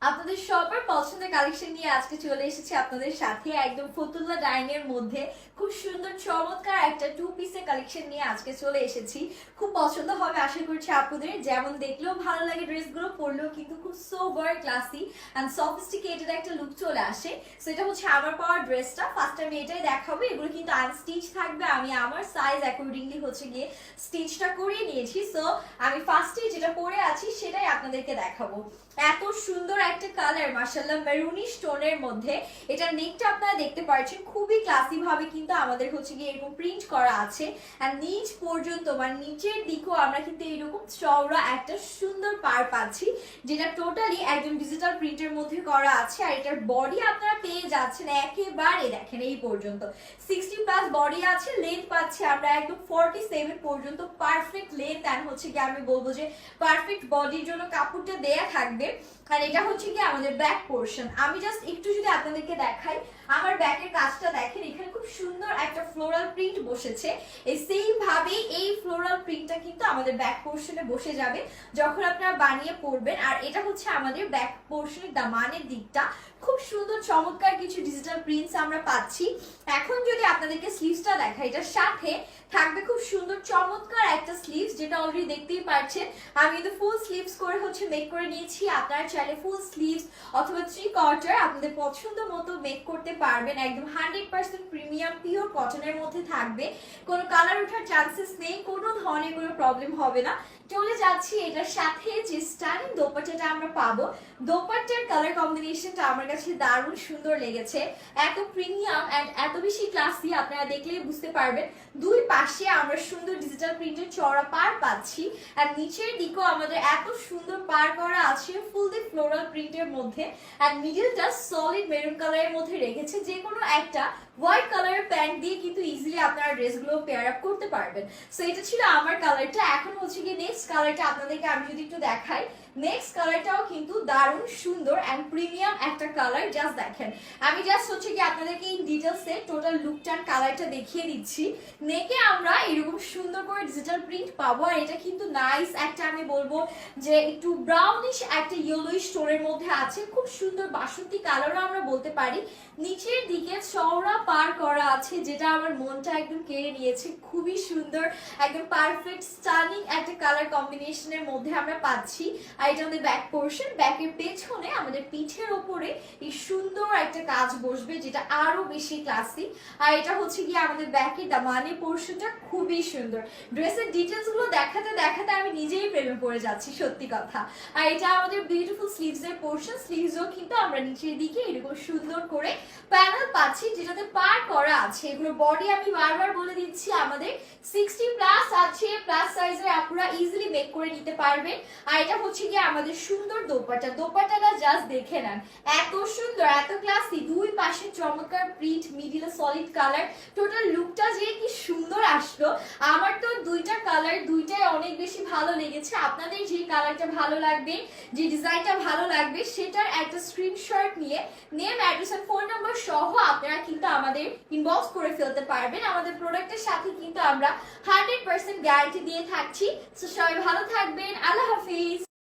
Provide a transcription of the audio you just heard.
আপনাদের সবার পছন্দের কালেকশন নিয়ে আজকে চলে এসেছি আপনাদের সাথে একদম ফতুল্লা ডাইং এর মধ্যে খুব সুন্দর চমৎকার একটা টু পিসের কালেকশন নিয়ে আজকে চলে এসেছি। খুব পছন্দ হবে আশা করছি আপনাদের, যেমন দেখলেও ভালো লাগে ড্রেসগুলো, পরলেও কিন্তু খুব সোবার ক্লাসি এন্ড সফিস্টিকেটেড একটা লুক চলে আসে। সো এটা হচ্ছে আমার পাওয়ার ড্রেসটা, ফার্স্ট আমি এটাই দেখাবো। এগুলো কিন্তু আনস্টিচ থাকবে, আমি আমার সাইজ অ্যাকর্ডিংলি হচ্ছে গিয়ে স্টিচটা করিয়ে নিয়েছি। সো আমি ফার্স্টে যেটা পরে আছি সেটাই আপনাদেরকে দেখাবো। এত সুন্দর একটা কালার, মাশাআল্লাহ, মেরুনি স্টোনের মধ্যে। এটা নেকটা আপনারা দেখতে পাচ্ছেন খুবই ক্লাসি ভাবে কিন্তু আমাদের হচ্ছে গিয়ে এরকম প্রিন্ট করা আছে। আর নিচ পর্যন্ত মানে নিচের দিকেও আমরা কিন্তু এরকম চওড়া একটা সুন্দর পার পাচ্ছি, যেটা টোটালি একদম ডিজিটাল প্রিন্টের মধ্যে করা আছে। আর এটার বডি আপনারা পেয়ে যাচ্ছেন একেবারে দেখেন এই পর্যন্ত 60+ বডি আছে, লেন্থ পাচ্ছি আমরা একদম 47 পর্যন্ত পারফেক্ট লেন্থ। এন্ড হচ্ছে কি আমি বলবো যে পারফেক্ট বডির জন্য কাপড়টা দেয়া থাকবে। আর এটা হচ্ছে কি আমাদের ব্যাক পোর্শন। আমি জাস্ট একটু যদি আপনাদেরকে দেখাই, আমার ব্যাকের কাজটা দেখেন, এখানে খুব সুন্দর একটা ফ্লোরাল প্রিন্ট বসেছে। এই সেম ভাবে এই ফ্লোরাল প্রিন্টটা কিন্তু আমাদের ব্যাক পোর্শনে বসে যাবে যখন আপনারা বানিয়ে পরবেন। আর এটা হচ্ছে আমাদের ব্যাক পোর্শনের দামানের দিকটা, খুব সুন্দর চমৎকার কিছু ডিজিটাল প্রিন্টস আমরা পাচ্ছি। এখন যদি আপনাদেরকে স্লিভসটা দেখাই, এটার সাথে থাকবে খুব সুন্দর চমৎকার একটা স্লিভস, যেটা অলরেডি দেখতেই পাচ্ছেন আমি কিন্তু ফুল স্লিভস করে হচ্ছে মেক করে নিয়েছি। আপনারা চাইলে ফুল স্লিভস অথবা 3/4 আপনাদের পছন্দ মতো মেক করতে পারবেন। একদম 100% প্রিমিয়াম পিওর কটনের মধ্যে থাকবে, কোনো কালার ওঠার চান্সেস নেই, কোনো ধরনের কোনো প্রবলেম হবে না। চলে যাচ্ছি এটার সাথে যে স্টাইলিং দোপাট্টাটা আমরা পাবো। দোপাট্টার কালার কম্বিনেশনটা আমার কাছে দারুণ সুন্দর লেগেছে, এত প্রিমিয়াম এন্ড এত বেশি ক্লাসি, আপনারা দেখলেই বুঝতে পারবেন। দুই পাশে আমরা সুন্দর ডিজিটাল প্রিন্টের চওড়া পার পাচ্ছি। আর নিচের দিকেও আমাদের এত সুন্দর পার করা আছে ফুললি ফ্লোরাল প্রিন্টের মধ্যে। আর মিডলটা সলিড মেরুন কালারের মধ্যে রেখেছে, যে কোনো একটা হোয়াইট কালারের প্যান্ট দিয়ে কিন্তু ইজিলি আপনারা ড্রেসগুলো পেয়ার আপ করতে পারবেন। সো এটা ছিল আমার কালারটা। এখন হচ্ছে কি নেক্সট কালারটা আপনাদেরকে আমি যদি একটু দেখাই, নেক্সট কালারটাও কিন্তু দারুণ সুন্দর এন্ড প্রিমিয়াম একটা কালার। জাস্ট দেখেন, আমি জাস্ট হচ্ছে কি আপনাদেরকে ইন ডিটেলসে টোটাল লুকটার কালারটা দেখিয়ে দিচ্ছি। নেকে আমরা এরকম সুন্দর করে ডিজিটাল প্রিন্ট পাবো। আর এটা কিন্তু নাইস একটা, আমি বলবো যে একটু ব্রাউনিশ একটা ইয়েলোইশ টোনের মধ্যে আছে, খুব সুন্দর বাসন্তী কালারও আমরা বলতে পারি। নিচের দিকে চওড়া পার করা আছে, যেটা আমার মনটা একদম কেড়ে নিয়েছে, খুবই সুন্দর একদম পারফেক্ট স্টানিং একটা কালার কম্বিনেশনের মধ্যে আমরা পাচ্ছি। আর এটা আমাদের ব্যাক পোর্শন, ব্যাকের পেছনে আমাদের পিঠের ওপরে এই সুন্দর একটা কাজ বসবে, যেটা আরো বেশি ক্লাসি। আর এটা হচ্ছে গিয়ে আমাদের ব্যাকের দামানি পোর্শনটা খুবই সুন্দর। ড্রেসের ডিটেলস গুলো দেখাতে দেখাতে আমি নিজেই প্রেমে পড়ে যাচ্ছি, সত্যি কথা। আর এটা আমাদের বিউটিফুল স্লিভস এর পোর্শন, স্লিভসও কিন্তু আমরা নিচের দিকে এরকম সুন্দর করে প্যানেল পাচ্ছি, যেটাতে পার করা আছে। এগুলো বডি আমি বারবার বলে দিচ্ছি আমাদের 60+ আছে, প্লাস সাইজের আপুরা ইজিলি মেক করে নিতে পারবেন। আর এটা হচ্ছে গিয়ে আমাদের সুন্দর দোপাট্টা, দোপাট্টাটা জাস্ট দেখে নেন, এত সুন্দর এত ক্লাসি, দুই পাশে চমৎকার প্রিন্ট, মিডিলে সলিড কালার, টোটাল লুকটা যে কি সুন্দর আসলো। আমার তো দুইটা কালার দুইটাই অনেক বেশি ভালো লেগেছে। আপনাদের যে কালারটা ভালো লাগবে, যে ডিজাইনটা ভালো লাগবে, সেটার একটা স্ক্রিনশট নিয়ে নেম, অ্যাড্রেস আর ফোন নাম্বার সহ আপনারা কিন্তু আমাদের ইনবক্স করে ফেলতে পারবেন। আমাদের প্রোডাক্টের সাথে কিন্তু আমরা 100% গ্যারান্টি দিয়ে থাকছি। সো সবাই ভালো থাকবেন, আল্লাহ হাফিজ।